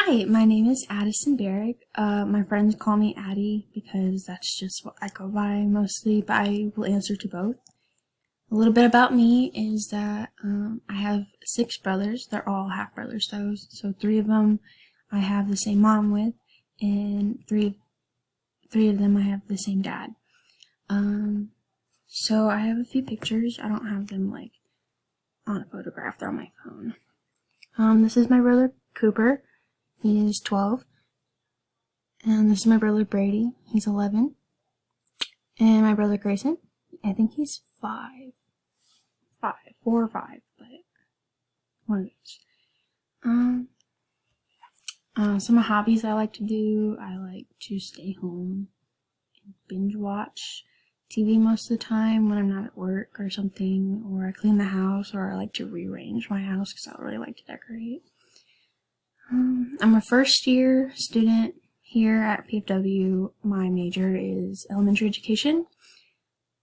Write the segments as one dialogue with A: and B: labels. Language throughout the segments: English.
A: Hi, my name is Addison Barrick. My friends call me Addie because that's just what I go by mostly, but I will answer to both. A little bit about me is that I have 6 brothers. They're all half brothers though, so 3 of them I have the same mom with, and three of them I have the same dad. So I have a few pictures. I don't have them like on a photograph. They're on my phone. This is my brother Cooper. He is 12. And this is my brother Brady. He's 11. And my brother Grayson. I think he's 5. 4 or 5, but one of those. Some hobbies I like to do. I like to stay home and binge watch TV most of the time when I'm not at work or something, or I clean the house, or I like to rearrange my house because I really like to decorate. I'm a first year student here at PFW. My major is elementary education,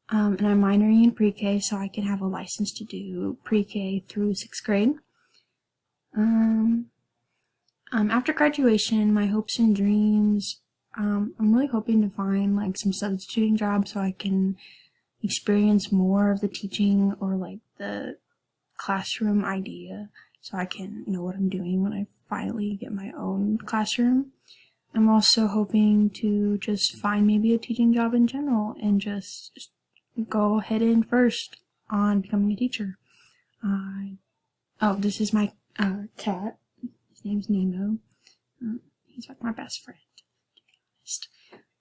A: and I'm minoring in pre-K so I can have a license to do pre-K through 6th grade. After graduation, my hopes and dreams, I'm really hoping to find like some substituting jobs so I can experience more of the teaching or like the classroom idea, so I can know what I'm doing when I finally get my own classroom. I'm also hoping to just find maybe a teaching job in general and just go head in first on becoming a teacher. This is my cat. His name's Nemo. He's like my best friend, to be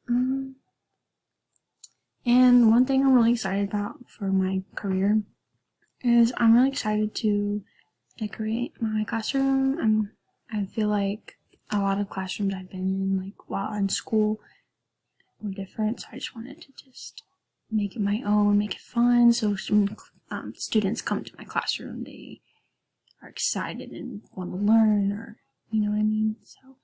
A: honest. And one thing I'm really excited about for my career is I'm really excited to decorate my classroom. I feel like a lot of classrooms I've been in, like while in school, were different, so I just wanted to just make it my own, make it fun, so when students come to my classroom, they are excited and want to learn, or you know what I mean. So